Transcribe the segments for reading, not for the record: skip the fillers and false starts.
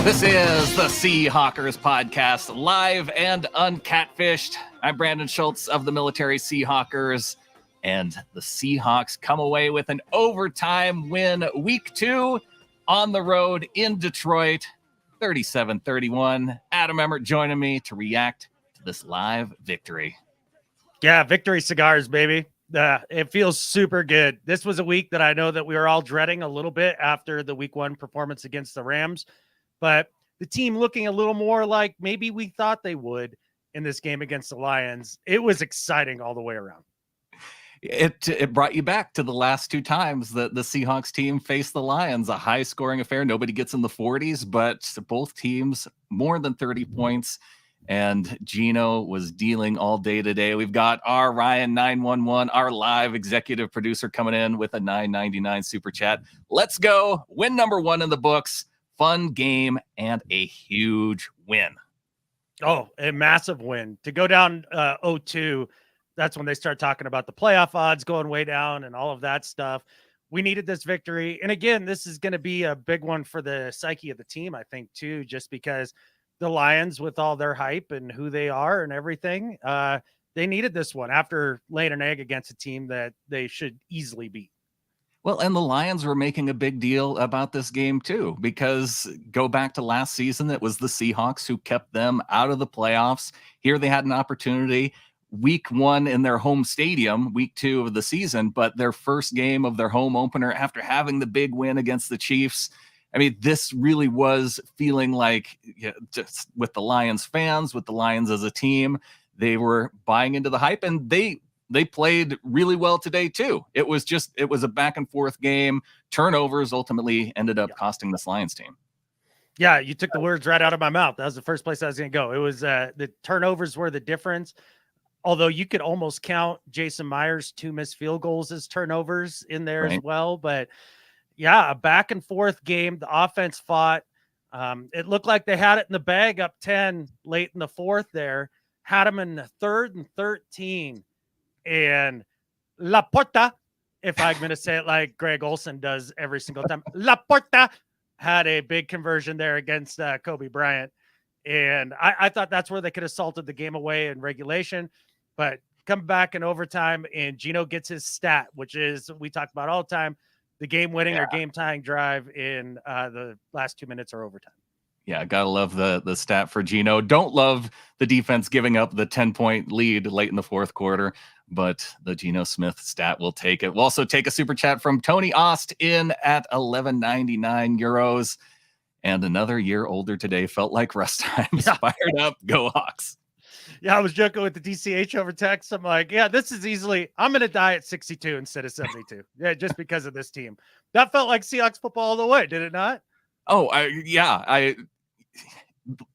This is the Seahawkers podcast, live and uncatfished. I'm Brandon Schultz of the Military Seahawkers, and the Seahawks come away with an overtime win week 2 on the road in Detroit, 37-31. Adam Emmert joining me to react to this live victory. Yeah, victory cigars, baby. It feels super good. This was a week that I know that we were all dreading a little bit after the week 1 performance against the Rams. But the team looking a little more like maybe we thought they would in this game against the Lions. It was exciting all the way around. It brought you back to the last 2 times that the Seahawks team faced the Lions, a high-scoring affair. Nobody gets in the 40s, but both teams more than 30 points. And Geno was dealing all day today. We've got our Ryan 911, our live executive producer, coming in with a $9.99 super chat. Let's go. Win number 1 in the books. Fun game and a huge win. Oh, a massive win. To go down 0-2, that's when they start talking about the playoff odds going way down and all of that stuff. We needed this victory. And again, this is going to be a big one for the psyche of the team, I think, too, just because the Lions, with all their hype and who they are and everything, they needed this one after laying an egg against a team that they should easily beat. Well, and the Lions were making a big deal about this game too, because go back to last season, it was the Seahawks who kept them out of the playoffs. Here they had an opportunity. Week 1 in their home stadium, week 2 of the season, but their first game of their home opener after having the big win against the Chiefs. I mean, this really was feeling like, just with the Lions fans, with the Lions as a team, they were buying into the hype, and they played really well today too. It was a back and forth game. Turnovers ultimately ended up costing this Lions team. Yeah, you took the words right out of my mouth. That was the first place I was going to go. It was the turnovers were the difference. Although you could almost count Jason Myers' 2 missed field goals as turnovers in there as well. But yeah, a back and forth game. The offense fought. It looked like they had it in the bag up 10 late in the 4th there. Had them in the 3rd and 13. And La Porta, if I'm going to say it like Greg Olsen does every single time, La Porta had a big conversion there against Kobe Bryant. And I thought that's where they could have salted the game away in regulation. But come back in overtime, and Geno gets his stat, which is, we talk about all the time, the game-winning or game-tying drive in the last 2 minutes or overtime. Yeah, gotta love the stat for Geno. Don't love the defense giving up the 10-point lead late in the 4th quarter, but the Geno Smith stat will take it. We'll also take a super chat from Tony Ost in at 11.99 euros. And another year older today, felt like rest time. Yeah. Fired up, go Hawks. Yeah, I was joking with the DCH over text. I'm like, yeah, this is easily, I'm going to die at 62 instead of 72. Yeah, just because of this team. That felt like Seahawks football all the way, did it not? Oh,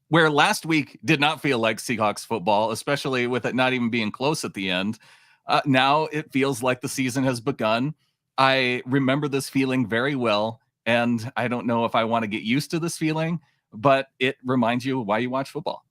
where last week did not feel like Seahawks football, especially with it not even being close at the end. Now it feels like the season has begun. I remember this feeling very well, and I don't know if I want to get used to this feeling, but it reminds you why you watch football.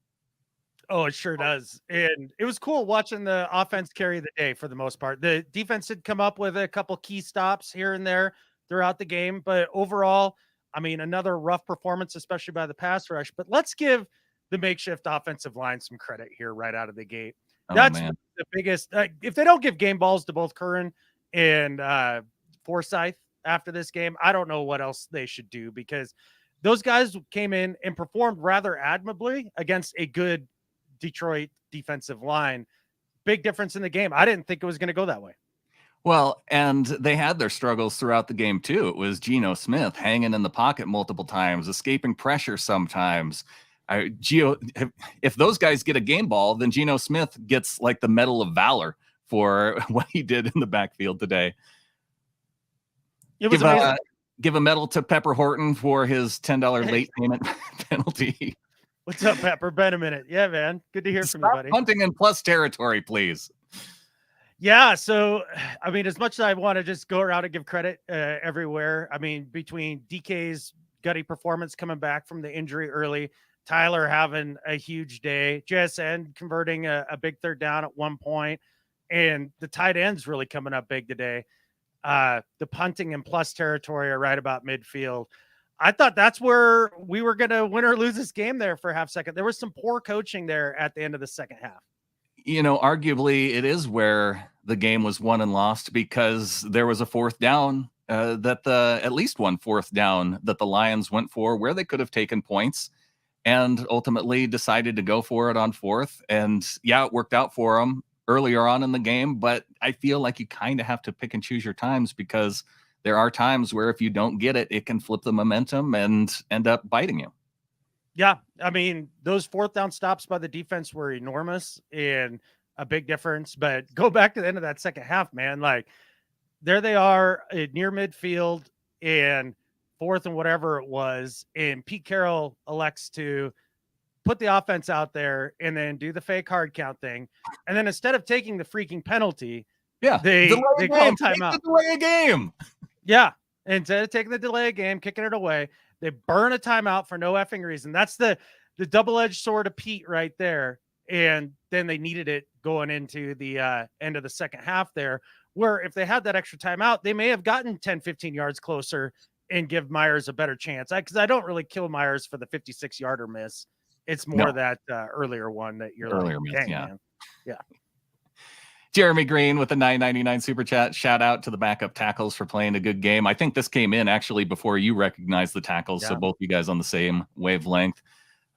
Oh, it sure does. And it was cool watching the offense carry the day for the most part. The defense had come up with a couple key stops here and there throughout the game, but overall, I mean, another rough performance, especially by the pass rush. But let's give the makeshift offensive line some credit here right out of the gate. That's the biggest. If they don't give game balls to both Curran and Forsyth after this game, I don't know what else they should do, because those guys came in and performed rather admirably against a good Detroit defensive line. Big difference in the game. I didn't think it was going to go that way. Well, and they had their struggles throughout the game too. It was Geno Smith hanging in the pocket multiple times, escaping pressure sometimes. If those guys get a game ball, then Geno Smith gets like the Medal of Valor for what he did in the backfield today. It was amazing. Give a medal to Pepper Horton for his $10 late payment penalty. What's up, Pepper? Been a minute. Yeah, man. Good to hear from you, buddy. Punting in plus territory, please. Yeah, so, I mean, as much as I want to just go around and give credit everywhere, I mean, between DK's gutty performance coming back from the injury early, Tyler having a huge day, JSN converting a big 3rd down at one point, and the tight ends really coming up big today. The punting and plus territory are right about midfield. I thought that's where we were going to win or lose this game there for a half second. There was some poor coaching there at the end of the second half. Arguably it is where the game was won and lost, because there was a fourth down at least one fourth down that the Lions went for where they could have taken points and ultimately decided to go for it on fourth. And yeah, it worked out for them earlier on in the game, but I feel like you kind of have to pick and choose your times, because there are times where if you don't get it, it can flip the momentum and end up biting you. Yeah, I mean, those fourth down stops by the defense were enormous and a big difference. But go back to the end of that second half, man. Like, there they are near midfield and fourth and whatever it was. And Pete Carroll elects to put the offense out there and then do the fake hard count thing. And then instead of taking the freaking penalty, they call timeout. Delay a game. Yeah. Instead of taking the delay a game, kicking it away, they burn a timeout for no effing reason. That's the double-edged sword of Pete right there. And then they needed it going into the end of the second half there, where if they had that extra timeout, they may have gotten 10, 15 yards closer and give Myers a better chance. Because I don't really kill Myers for the 56-yarder miss. It's more that earlier one that you're earlier like, dang, man. Yeah. Jeremy Green with the $9.99 super chat. Shout out to the backup tackles for playing a good game. I think this came in actually before you recognized the tackles, so both you guys on the same wavelength.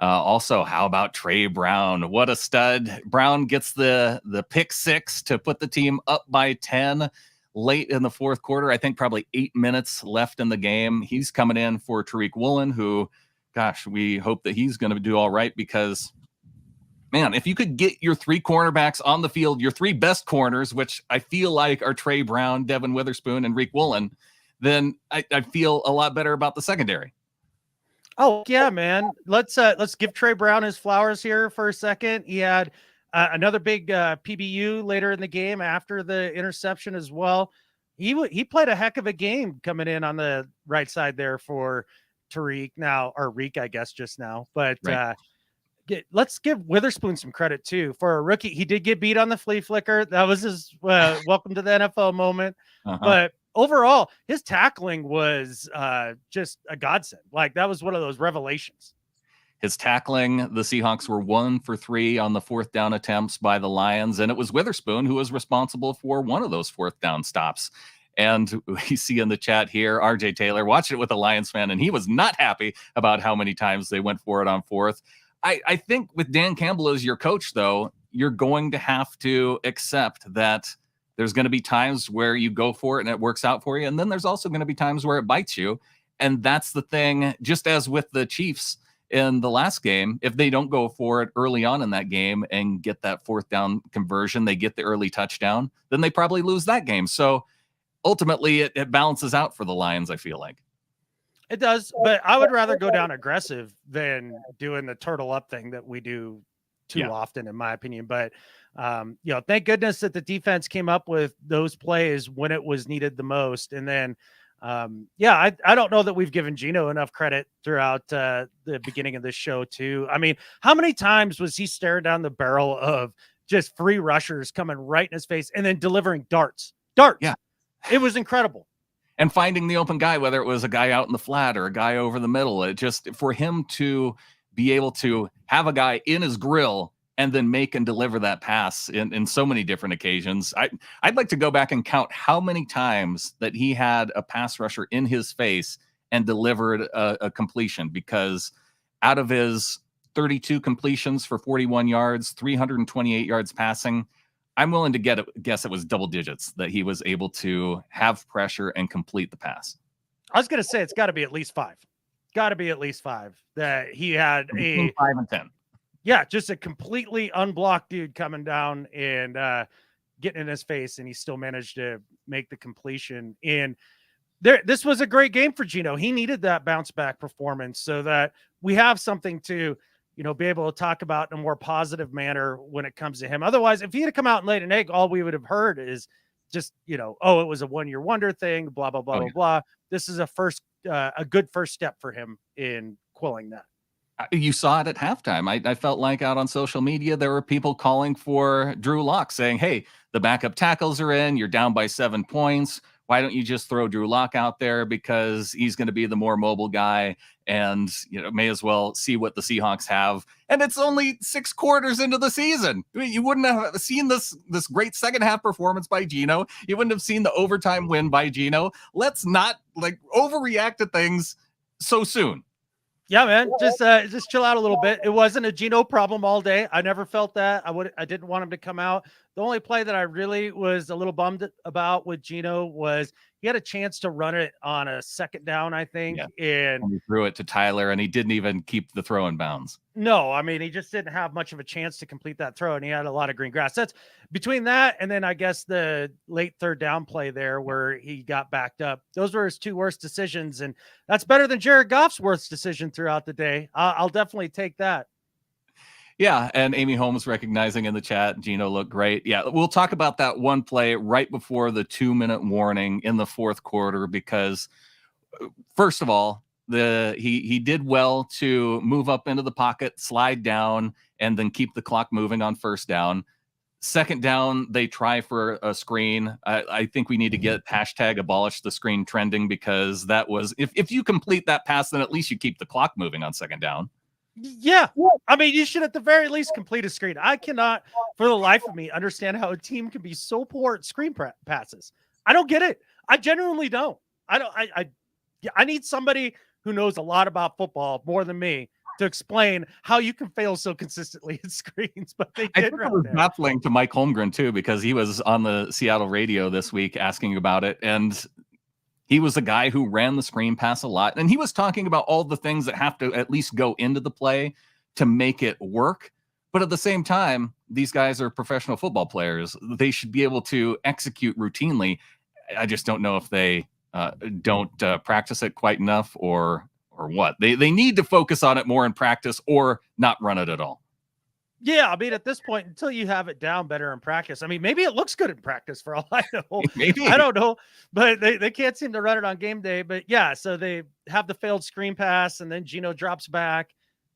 Also, how about Trey Brown? What a stud. Brown gets the pick six to put the team up by 10 late in the fourth quarter. I think probably 8 minutes left in the game. He's coming in for Tariq Woolen, who, gosh, we hope that he's going to do all right, because man, if you could get your three cornerbacks on the field, your three best corners, which I feel like are Trey Brown, Devin Witherspoon, and Tariq Woolen, then I feel a lot better about the secondary. Oh yeah, man. Let's give Trey Brown his flowers here for a second. He had another big PBU later in the game after the interception as well. He played a heck of a game coming in on the right side there for Tariq now, or Reek, I guess, just now. But right. Let's give Witherspoon some credit too for a rookie. He did get beat on the flea flicker. That was his welcome to the NFL moment. But overall, his tackling was just a godsend. Like, that was one of those revelations. His tackling, the Seahawks were 1 for 3 on the fourth down attempts by the Lions, and it was Witherspoon who was responsible for one of those fourth down stops. And we see in the chat here, RJ Taylor watched it with a Lions fan, and he was not happy about how many times they went for it on fourth. I think with Dan Campbell as your coach, though, you're going to have to accept that there's going to be times where you go for it and it works out for you. And then there's also going to be times where it bites you. And that's the thing, just as with the Chiefs in the last game, if they don't go for it early on in that game and get that fourth down conversion, they get the early touchdown, then they probably lose that game. So ultimately it balances out for the Lions, I feel like. It does, but I would rather go down aggressive than doing the turtle up thing that we do too often, in my opinion. But, thank goodness that the defense came up with those plays when it was needed the most. And then, I don't know that we've given Geno enough credit throughout the beginning of this show too. I mean, how many times was he staring down the barrel of just free rushers coming right in his face and then delivering darts? Yeah, it was incredible. And finding the open guy, whether it was a guy out in the flat or a guy over the middle, it just, for him to be able to have a guy in his grill and then make and deliver that pass in so many different occasions. I'd like to go back and count how many times that he had a pass rusher in his face and delivered a completion, because out of his 32 completions for 41 yards, 328 yards passing, I'm willing to guess it was double digits that he was able to have pressure and complete the pass. I was going to say it's got to be at least 5. Got to be at least 5 that he had between 5 and 10. Yeah, just a completely unblocked dude coming down and getting in his face, and he still managed to make the completion. And this was a great game for Geno. He needed that bounce back performance so that we have something to be able to talk about in a more positive manner when it comes to him. Otherwise, if he had come out and laid an egg, all we would have heard is just, oh, it was a one-year wonder thing, blah, blah, blah, blah, blah. This is a good first step for him in quelling that. You saw it at halftime. I felt like out on social media, there were people calling for Drew Lock saying, hey, the backup tackles are in. You're down by 7 points. why don't you just throw Drew Lock out there because he's going to be the more mobile guy, and may as well see what the Seahawks have. And it's only 6 quarters into the season. I mean, you wouldn't have seen this great second half performance by Geno. You wouldn't have seen the overtime win by Geno. Let's not overreact to things so soon. Yeah, man, just chill out a little bit. It wasn't a Geno problem all day. I never felt that. I didn't want him to come out. The only play that I really was a little bummed about with Geno was he had a chance to run it on a second down, I think. Yeah. And he threw it to Tyler, and he didn't even keep the throw in bounds. No, I mean, he just didn't have much of a chance to complete that throw, and he had a lot of green grass. That's between that and then I guess the late third down play there where he got backed up. Those were his 2 worst decisions, and that's better than Jared Goff's worst decision throughout the day. I'll definitely take that. Yeah, and Amy Holmes recognizing in the chat, Geno looked great. Yeah, we'll talk about that one play right before the 2-minute warning in the fourth quarter, because first of all, he did well to move up into the pocket, slide down, and then keep the clock moving on first down. Second down, they try for a screen. I think we need to get hashtag abolish the screen trending, because that was, if you complete that pass, then at least you keep the clock moving on second down. Yeah. I mean, you should at the very least complete a screen. I cannot, for the life of me, understand how a team can be so poor at screen passes. I don't get it. I genuinely don't. I need somebody who knows a lot about football more than me to explain how you can fail so consistently in screens. But they did. I think it was baffling to Mike Holmgren too, because he was on the Seattle radio this week asking about it, and he was a guy who ran the screen pass a lot, and he was talking about all the things that have to at least go into the play to make it work. But at the same time, these guys are professional football players. They should be able to execute routinely. I just don't know if they don't practice it quite enough, or what. They need to focus on it more in practice, or not run it at all. Yeah, I mean, at this point, until you have it down better in practice, I mean, maybe it looks good in practice for all I know. Maybe. I don't know, but they can't seem to run it on game day. But yeah, so they have the failed screen pass, and then Geno drops back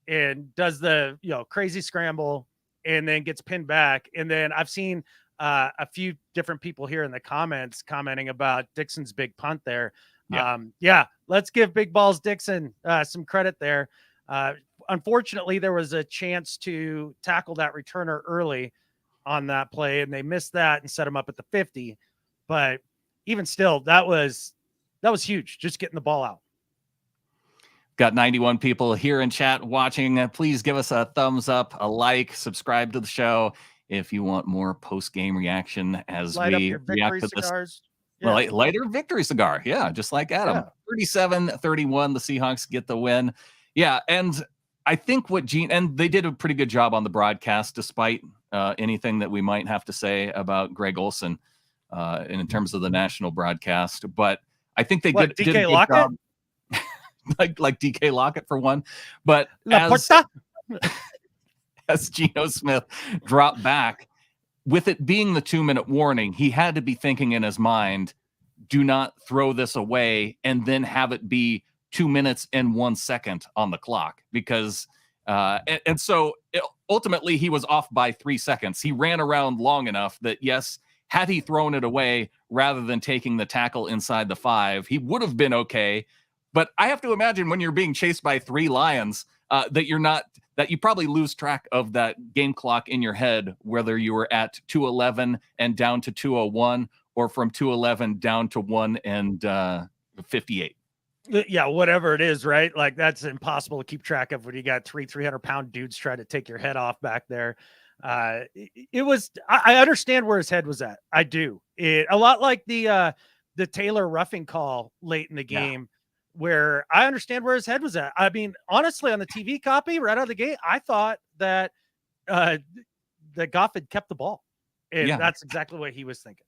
and does the crazy scramble, and then gets pinned back. And then I've seen a few different people here in the comments commenting about Dixon's big punt there. Yeah, let's give Big Balls Dixon some credit there. Unfortunately, there was a chance to tackle that returner early on that play, and they missed that and set him up at the 50. But even still, that was huge, just getting the ball out. Got 91 people here in chat watching. Please give us a thumbs up, a like, subscribe to the show if you want more post-game reaction as we react to this. Yeah. Well, lighter victory cigar. Yeah, just like Adam. Yeah. 37-31, the Seahawks get the win. Yeah, and I think and they did a pretty good job on the broadcast, despite anything that we might have to say about Greg Olsen in terms of the national broadcast. But I think they did a good job. like DK Lockett for one. But as Geno Smith dropped back, with it being the 2-minute warning, he had to be thinking in his mind, do not throw this away and then have it be 2 minutes and 1 second on the clock, because so ultimately he was off by 3 seconds. He ran around long enough that, yes, had he thrown it away rather than taking the tackle inside the 5, he would have been okay. But I have to imagine when you're being chased by 3 lions, that you probably lose track of that game clock in your head, whether you were at 2:11 and down to 2:01, or from 2:11 down to 1 and 58. Yeah, whatever it is, right? Like, that's impossible to keep track of when you got 300-pound dudes trying to take your head off back there. It was, I understand where his head was at. I do. A lot like the Taylor roughing call late in the game. Yeah. Where I understand where his head was at. I mean, honestly, on the TV copy right out of the gate, I thought that Goff had kept the ball. And that's exactly what he was thinking.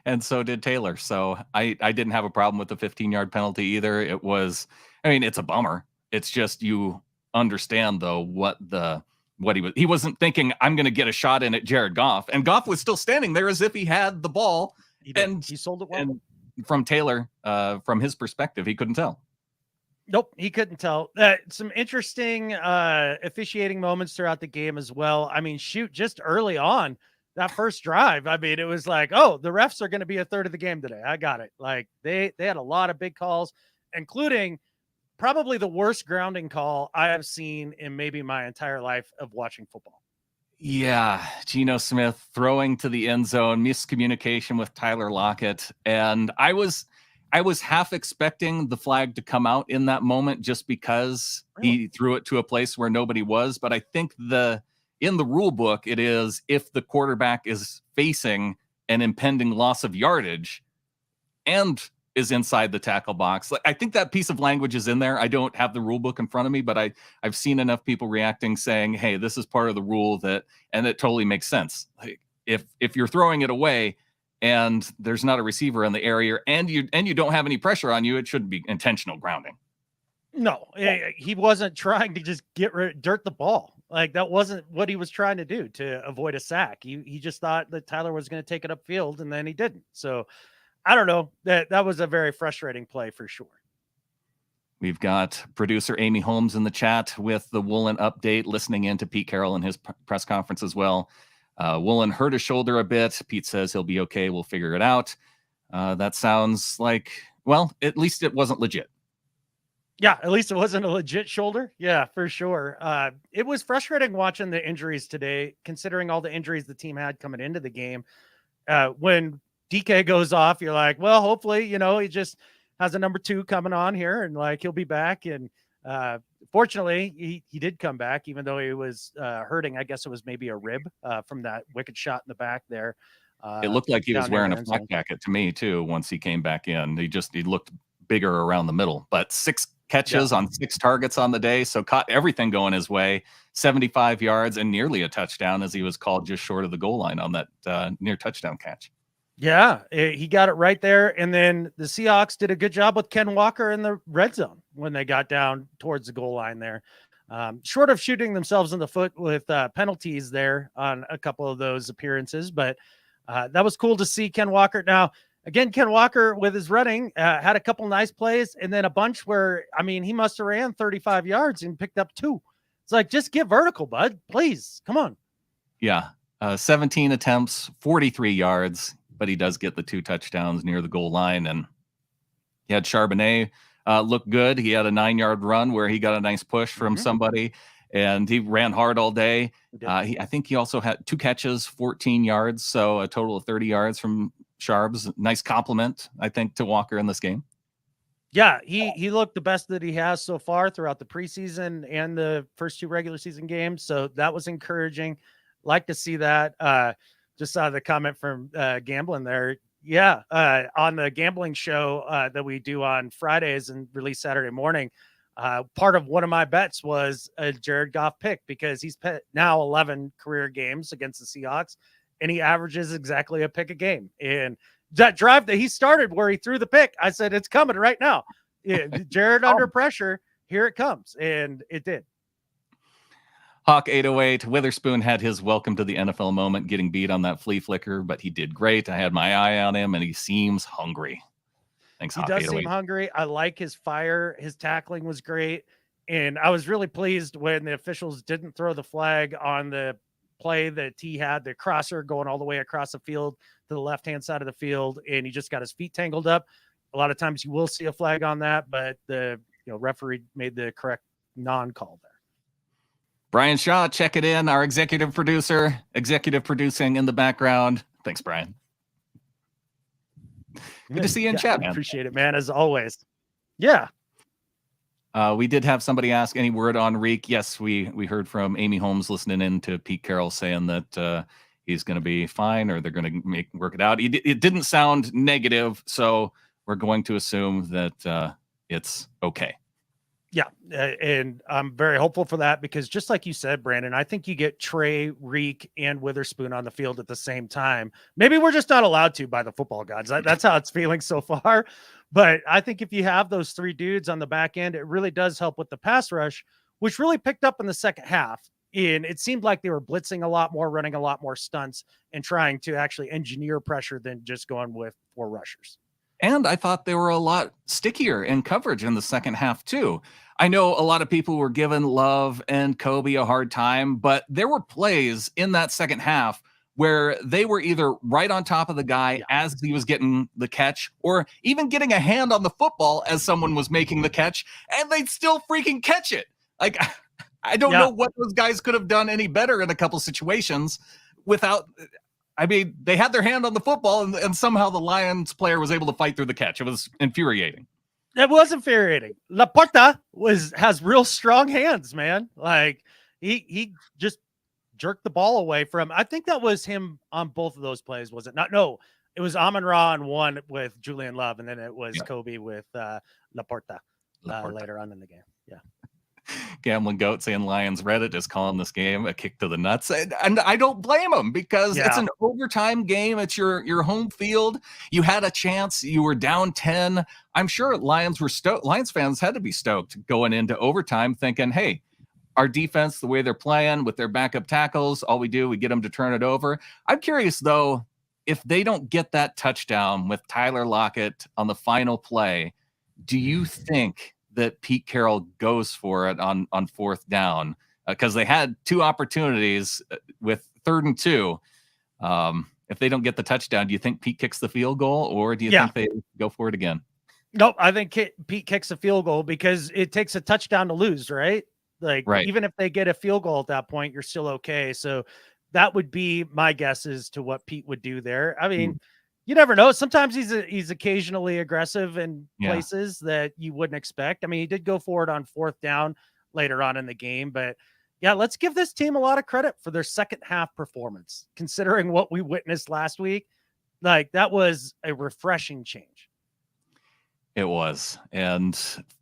And so did Taylor. So I didn't have a problem with the 15-yard penalty either. It was, I mean, it's a bummer. It's just, you understand though he wasn't thinking, I'm going to get a shot in at Jared Goff. And Goff was still standing there as if he had the ball. And he sold it well. And from Taylor, from his perspective, he couldn't tell. Nope, he couldn't tell. Some interesting officiating moments throughout the game as well. I mean, just early on, that first drive, I mean, it was like, oh, the refs are going to be a third of the game today. I got it. Like they had a lot of big calls, including probably the worst grounding call I have seen in maybe my entire life of watching football. Yeah, Geno Smith throwing to the end zone, miscommunication with Tyler Lockett, and I was half expecting the flag to come out in that moment just because he threw it to a place where nobody was. But I think in the rule book it is if the quarterback is facing an impending loss of yardage and is inside the tackle box. I think that piece of language is in there. I don't have the rule book in front of me, but I've seen enough people reacting saying, hey, this is part of the rule and it totally makes sense. Like, if you're throwing it away and there's not a receiver in the area and you don't have any pressure on you, it shouldn't be intentional grounding. No, he wasn't trying to just dirt the ball. Like that wasn't what he was trying to do to avoid a sack. He just thought that Tyler was going to take it upfield and then he didn't. So I don't know. That was a very frustrating play for sure. We've got producer Amy Holmes in the chat with the Woolen update, listening in to Pete Carroll in his press conference as well. Woolen hurt his shoulder a bit. Pete says he'll be okay. We'll figure it out. That sounds like, well, at least it wasn't legit. Yeah, at least it wasn't a legit shoulder. Yeah, for sure. It was frustrating watching the injuries today, considering all the injuries the team had coming into the game. When DK goes off, you're like, well, hopefully, he just has a number 2 coming on here and like he'll be back. And fortunately, he did come back, even though he was hurting. I guess it was maybe a rib from that wicked shot in the back there. It looked like he was wearing a flak jacket to me too. Once he came back in, he looked bigger around the middle, but 6 catches on 6 targets on the day. So caught everything going his way, 75 yards and nearly a touchdown as he was called just short of the goal line on that near touchdown catch. Yeah, he got it right there. And then the Seahawks did a good job with Ken Walker in the red zone when they got down towards the goal line there. Short of shooting themselves in the foot with penalties there on a couple of those appearances. But that was cool to see Ken Walker. Now, again, Ken Walker with his running had a couple nice plays and then a bunch where, I mean, he must have ran 35 yards and picked up 2. It's like, just get vertical, bud. Please, come on. Yeah, 17 attempts, 43 yards. But he does get the 2 touchdowns near the goal line. And he had Charbonnet look good. He had a 9-yard run where he got a nice push from somebody, and he ran hard all day. I think he also had 2 catches, 14 yards, so a total of 30 yards from Charbs. Nice compliment, I think, to Walker in this game. Yeah, he looked the best that he has so far throughout the preseason and the first 2 regular season games. So that was encouraging. Like to see that. Just saw the comment from Gambling there. Yeah, on the gambling show that we do on Fridays and release Saturday morning, part of one of my bets was a Jared Goff pick because he's now 11 career games against the Seahawks, and he averages exactly a pick a game. And that drive that he started where he threw the pick, I said, it's coming right now. Yeah, Jared under pressure, here it comes, and it did. Hawk 808, Witherspoon had his welcome to the NFL moment, getting beat on that flea flicker, but he did great. I had my eye on him, and he seems hungry. Thanks, Hawk. He does seem hungry. I like his fire. His tackling was great, and I was really pleased when the officials didn't throw the flag on the play that he had, the crosser going all the way across the field to the left-hand side of the field, and he just got his feet tangled up. A lot of times you will see a flag on that, but the referee made the correct non-call there. Brian Shaw, check it in. Our executive producer, executive producing in the background. Thanks, Brian. Good to see you in chat, man. Appreciate it, man, as always. Yeah. We did have somebody ask any word on Reek. Yes, we heard from Amy Holmes listening in to Pete Carroll saying that he's going to be fine or they're going to work it out. It didn't sound negative, so we're going to assume that it's okay. Yeah, and I'm very hopeful for that because just like you said, Brandon, I think you get Trey, Reek, and Witherspoon on the field at the same time. Maybe we're just not allowed to by the football gods. That's how it's feeling so far. But I think if you have those 3 dudes on the back end, it really does help with the pass rush, which really picked up in the second half. And it seemed like they were blitzing a lot more, running a lot more stunts, and trying to actually engineer pressure than just going with 4 rushers. And I thought they were a lot stickier in coverage in the second half, too. I know a lot of people were giving Love and Kobe a hard time, but there were plays in that second half where they were either right on top of the guy Yeah. as he was getting the catch, or even getting a hand on the football as someone was making the catch, and they'd still freaking catch it. Like, I don't know what those guys could have done any better in a couple situations without. I mean, they had their hand on the football, and somehow the Lions player was able to fight through the catch. It was infuriating. It was infuriating. Laporta has real strong hands, man. Like he just jerked the ball away from. I think that was him on both of those plays, was it not? No, it was Amon-Ra on one with Julian Love, and then it was Kobe with Laporta later on in the game. Yeah. Gambling Goat saying Lions Reddit is calling this game a kick to the nuts. And I don't blame them, because it's an overtime game. It's your home field. You had a chance. You were down 10. I'm sure Lions fans had to be stoked going into overtime thinking, hey, our defense, the way they're playing with their backup tackles, we get them to turn it over. I'm curious, though, if they don't get that touchdown with Tyler Lockett on the final play, do you think that Pete Carroll goes for it on fourth down? Because they had two opportunities with 3rd and 2. If they don't get the touchdown, do you think Pete kicks the field goal, or do you think they go for it again? Nope, I think Pete kicks a field goal, because it takes a touchdown to lose, right? Like, even if they get a field goal at that point, you're still okay. So that would be my guess as to what Pete would do there. I mean, you never know. Sometimes he's occasionally aggressive in places that you wouldn't expect. I mean, he did go for it on 4th down later on in the game, but yeah, let's give this team a lot of credit for their second half performance, considering what we witnessed last week. Like, that was a refreshing change. It was. And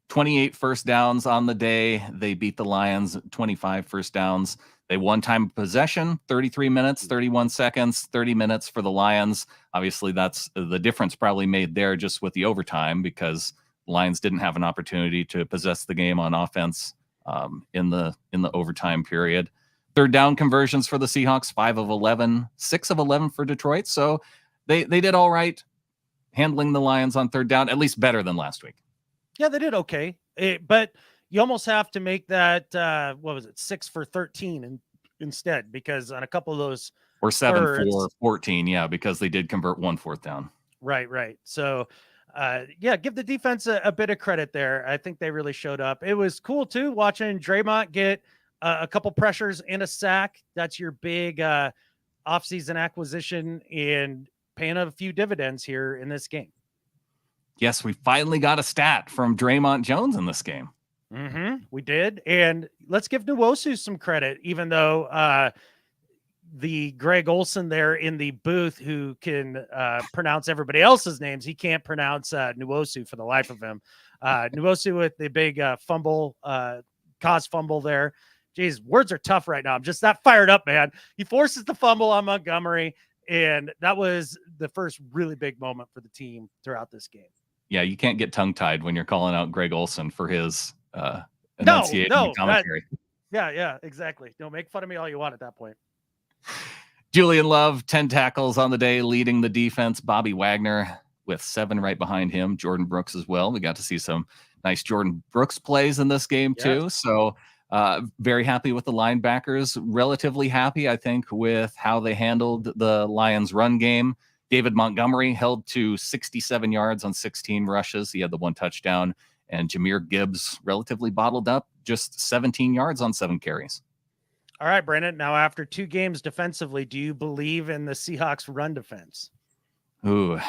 28 first downs on the day. They beat the Lions 25 first downs. They won time of possession, 33 minutes, 31 seconds, 30 minutes for the Lions. Obviously, that's the difference probably made there just with the overtime, because the Lions didn't have an opportunity to possess the game on offense in the overtime period. 3rd down conversions for the Seahawks, 5 of 11, 6 of 11 for Detroit. So they did all right handling the Lions on 3rd down, at least better than last week. Yeah, they did okay. But you almost have to make that, 6 for 13 instead, because on a couple of those, or 7 for 14, because they did convert 1 4th down. Right. So, give the defense a bit of credit there. I think they really showed up. It was cool too watching Draymond get a couple pressures and a sack. That's your big offseason acquisition, and paying a few dividends here in this game. Yes, we finally got a stat from Draymond Jones in this game. We did. And let's give Nwosu some credit, even though the Greg Olson there in the booth, who can pronounce everybody else's names, he can't pronounce Nwosu for the life of him. Nwosu with the big fumble, cause fumble there. Jeez, words are tough right now. I'm just not fired up, man. He forces the fumble on Montgomery, and that was the first really big moment for the team throughout this game. Yeah, you can't get tongue-tied when you're calling out Greg Olson for his enunciating commentary. Yeah, exactly. Don't make fun of me all you want at that point. Julian Love, 10 tackles on the day, leading the defense. Bobby Wagner with 7 right behind him. Jordan Brooks as well. We got to see some nice Jordan Brooks plays in this game too. So very happy with the linebackers. Relatively happy, I think, with how they handled the Lions run game. David Montgomery held to 67 yards on 16 rushes. He had the 1 touchdown. And Jahmyr Gibbs relatively bottled up, just 17 yards on 7 carries. All right, Brandon. Now, after 2 games defensively, do you believe in the Seahawks run defense? Ooh,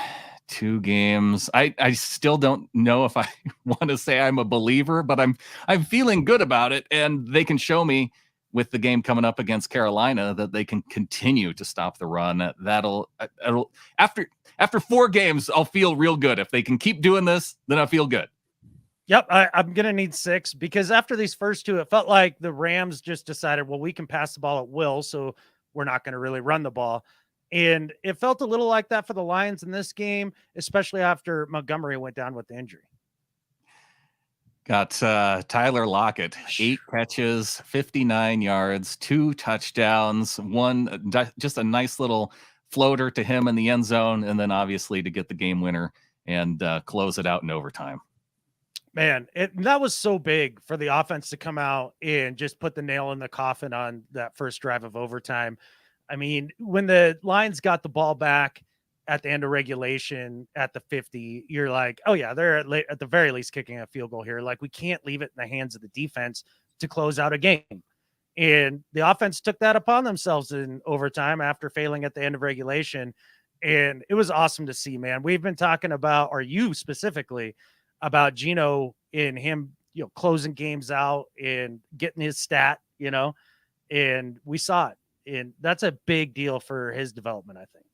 2 games. I still don't know if I want to say I'm a believer, but I'm feeling good about it. And they can show me with the game coming up against Carolina that they can continue to stop the run. That'll after 4 games, I'll feel real good. If they can keep doing this, then I feel good. Yep, I'm going to need 6, because after these first 2, it felt like the Rams just decided, well, we can pass the ball at will, so we're not going to really run the ball. And it felt a little like that for the Lions in this game, especially after Montgomery went down with the injury. Got Tyler Lockett, 8 catches, 59 yards, 2 touchdowns, 1 just a nice little floater to him in the end zone, and then obviously to get the game winner and close it out in overtime. Man, that was so big for the offense to come out and just put the nail in the coffin on that first drive of overtime. I mean, when the Lions got the ball back at the end of regulation at the 50, you're like, oh yeah, they're at the very least kicking a field goal here. Like, we can't leave it in the hands of the defense to close out a game. And the offense took that upon themselves in overtime after failing at the end of regulation. And it was awesome to see, man. We've been talking about, or you specifically, about Geno and him, closing games out and getting his stat, and we saw it. And that's a big deal for his development, I think.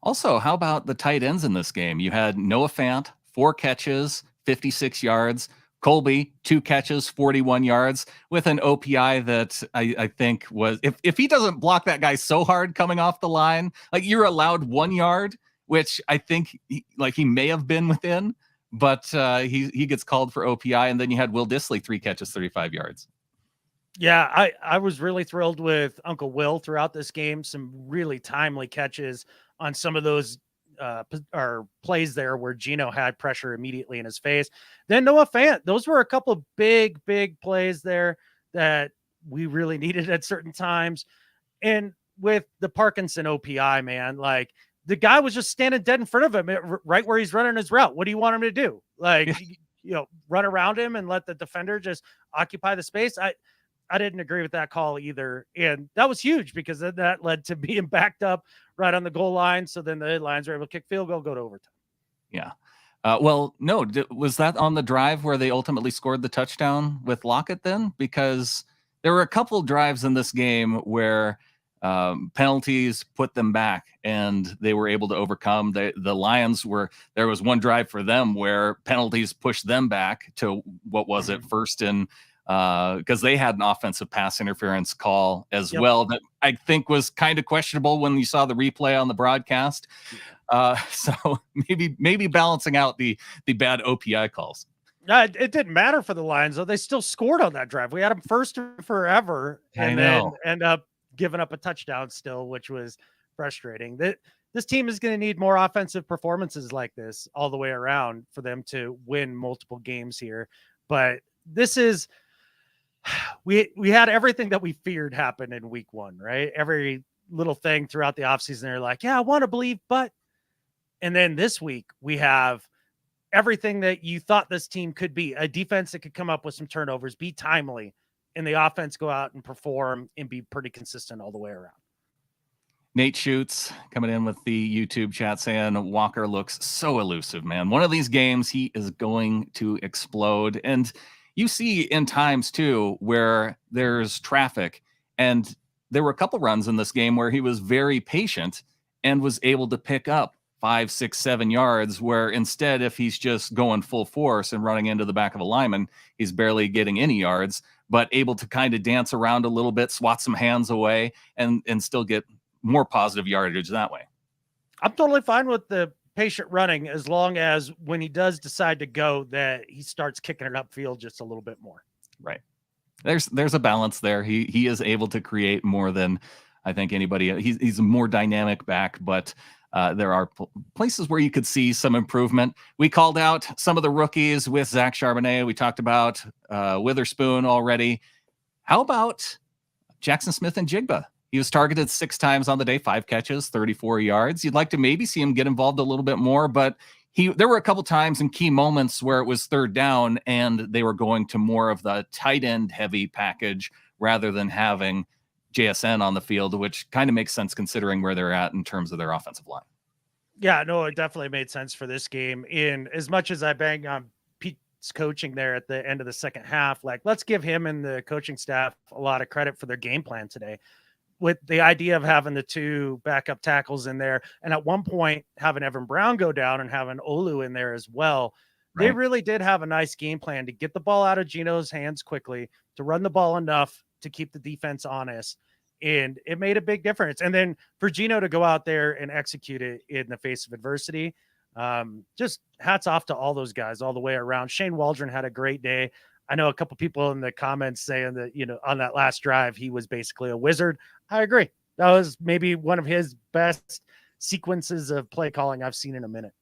Also, how about the tight ends in this game? You had Noah Fant, 4 catches, 56 yards. Colby, 2 catches, 41 yards, with an OPI that I think was, if he doesn't block that guy so hard coming off the line, like, you're allowed 1 yard, which I think he may have been within, but he gets called for OPI. And then you had Will Dissly, 3 catches, 35 yards. Yeah, I was really thrilled with Uncle Will throughout this game. Some really timely catches on some of those plays there where Geno had pressure immediately in his face. Then Noah Fant, those were a couple of big plays there that we really needed at certain times. And with the Parkinson OPI, man, like, the guy was just standing dead in front of him right where he's running his route. What do you want him to do? Like, run around him and let the defender just occupy the space? I didn't agree with that call either. And that was huge because then that led to being backed up right on the goal line. So then the Lions were able to kick field goal, go to overtime. Yeah. Well, no, was that on the drive where they ultimately scored the touchdown with Lockett then? Because there were a couple drives in this game where penalties put them back and they were able to overcome. The Lions there was one drive for them where penalties pushed them back to, what was it, first and because they had an offensive pass interference call as well that I think was kind of questionable when you saw the replay on the broadcast. So maybe balancing out the bad OPI calls. It didn't matter for the Lions, though. They still scored on that drive. We had them first forever, and then end up giving up a touchdown still, which was frustrating. This team is going to need more offensive performances like this all the way around for them to win multiple games here. But this is... we had everything that we feared happen in week 1, right? Every little thing throughout the offseason, they're like, yeah, I want to believe, but, and then this week we have everything that you thought this team could be: a defense that could come up with some turnovers, be timely, and the offense go out and perform and be pretty consistent all the way around. Nate Schutz coming in with the YouTube chat saying Walker looks so elusive, man. One of these games, he is going to explode. And you see in times too where there's traffic, and there were a couple runs in this game where he was very patient and was able to pick up 5, 6, 7 yards, where instead, if he's just going full force and running into the back of a lineman, he's barely getting any yards, but able to kind of dance around a little bit, swat some hands away, and still get more positive yardage that way. I'm totally fine with the patient running, as long as when he does decide to go, that he starts kicking it upfield just a little bit more. Right. There's a balance there. He is able to create more than I think anybody. He's a more dynamic back, but there are places where you could see some improvement. We called out some of the rookies with Zach Charbonnet. We talked about Witherspoon already. How about Jackson Smith and Jigba? He was targeted 6 times on the day, 5 catches, 34 yards. You'd like to maybe see him get involved a little bit more, but there were a couple times in key moments where it was 3rd down and they were going to more of the tight end heavy package rather than having JSN on the field, which kind of makes sense considering where they're at in terms of their offensive line. Yeah, no, it definitely made sense for this game. In as much as I bang on Pete's coaching there at the end of the second half, like, let's give him and the coaching staff a lot of credit for their game plan today, with the idea of having the 2 backup tackles in there. And at one point having Evan Brown go down and having Olu in there as well. Right. They really did have a nice game plan to get the ball out of Geno's hands quickly, to run the ball enough to keep the defense honest. And it made a big difference. And then for Geno to go out there and execute it in the face of adversity, just hats off to all those guys all the way around. Shane Waldron had a great day. I know a couple people in the comments saying that, on that last drive, he was basically a wizard. I agree. That was maybe one of his best sequences of play calling I've seen in a minute.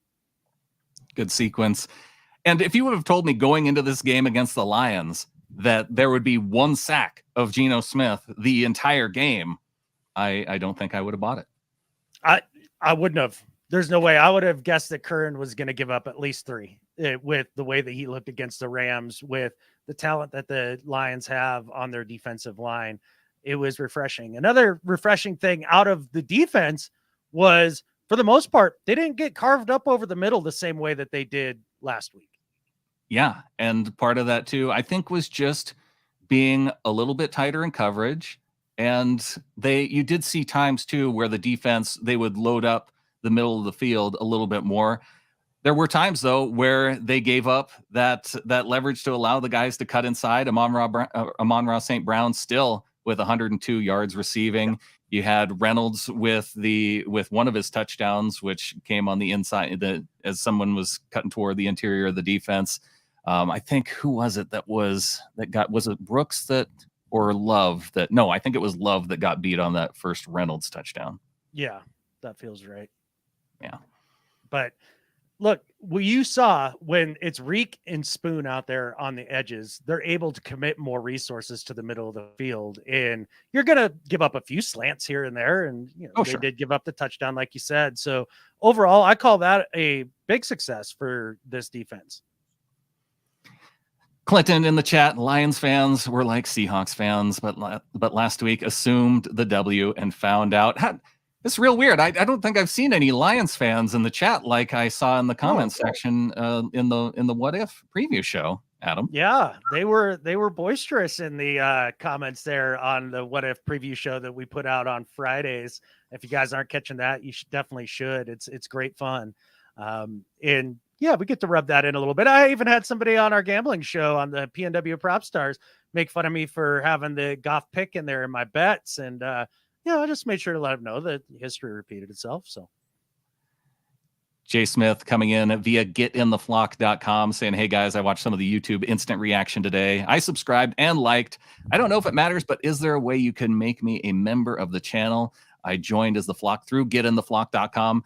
Good sequence. And if you would have told me going into this game against the Lions that there would be 1 sack of Geno Smith the entire game, I don't think I would have bought it. I wouldn't have. There's no way. I would have guessed that Curran was going to give up at least 3 with the way that he looked against the Rams, with the talent that the Lions have on their defensive line. It was refreshing. Another refreshing thing out of the defense was, for the most part, they didn't get carved up over the middle the same way that they did last week. Yeah. And part of that too, I think, was just being a little bit tighter in coverage. And you did see times too where the defense, they would load up the middle of the field a little bit more. There were times though where they gave up that leverage to allow the guys to cut inside. Amon-Ra St. Brown still with 102 yards receiving. Yep. You had Reynolds with one of his touchdowns, which came on the inside as someone was cutting toward the interior of the defense. I think, who was it was it Brooks or Love that? No, I think it was Love that got beat on that first Reynolds touchdown. Yeah, that feels right. Yeah. But look, what you saw when it's Reek and Spoon out there on the edges, they're able to commit more resources to the middle of the field. And you're going to give up a few slants here and there. And they did give up the touchdown, like you said. So overall, I call that a big success for this defense. Clinton in the chat, Lions fans were like Seahawks fans, but last week assumed the W and found out. It's real weird. I don't think I've seen any Lions fans in the chat like I saw in the comments section in the What If preview show, Adam. Yeah, they were boisterous in the comments there on the What If preview show that we put out on Fridays. If you guys aren't catching that, you definitely should. It's great fun. And yeah, we get to rub that in a little bit. I even had somebody on our gambling show on the PNW Prop Stars make fun of me for having the Goff pick in there in my bets. And I just made sure to let them know that history repeated itself. So Jay Smith coming in via getintheflock.com saying, hey guys, I watched some of the YouTube instant reaction today. I subscribed and liked. I don't know if it matters, but is there a way you can make me a member of the channel? I joined as the Flock through getintheflock.com.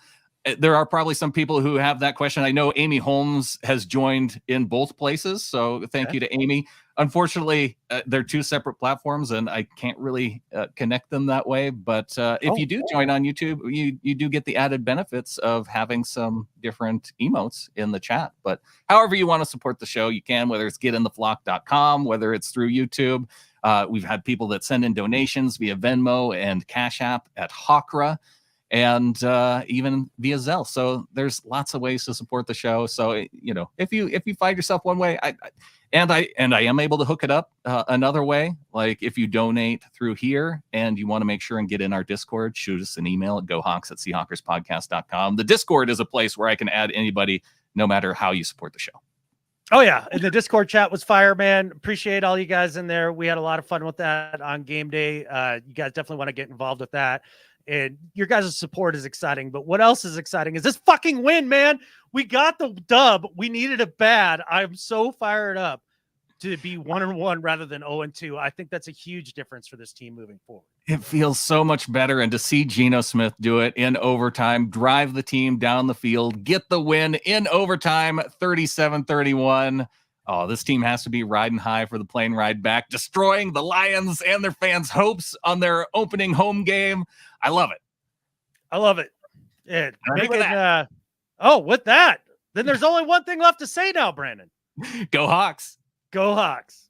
There are probably some people who have that question. I know Amy Holmes has joined in both places, so thank you to Amy. Unfortunately, they're 2 separate platforms, and I can't really connect them that way. But if you do join on YouTube, you do get the added benefits of having some different emotes in the chat. But however you want to support the show, you can, whether it's getintheflock.com, whether it's through YouTube. We've had people that send in donations via Venmo and Cash App at Hawkra, and even via Zelle. So there's lots of ways to support the show. So if you find yourself one way, I am able to hook it up another way. Like if you donate through here and you want to make sure and get in our Discord, shoot us an email at gohawks@seahawkerspodcast.com. The Discord is a place where I can add anybody, no matter how you support the show. Oh yeah, and the Discord chat was fire, man. Appreciate all you guys in there. We had a lot of fun with that on game day. You guys definitely want to get involved with that. And your guys' support is exciting, but what else is exciting is this fucking win, man. We got the dub. We needed it bad. I'm so fired up to be 1-1 rather than 0-2. I think that's a huge difference for this team moving forward. It feels so much better. And to see Geno Smith do it in overtime, drive the team down the field, get the win in overtime, 37-31. Oh, this team has to be riding high for the plane ride back, destroying the Lions and their fans' hopes on their opening home game. I love it. I love it. With that, then there's only one thing left to say now, Brandon. Go Hawks. Go Hawks.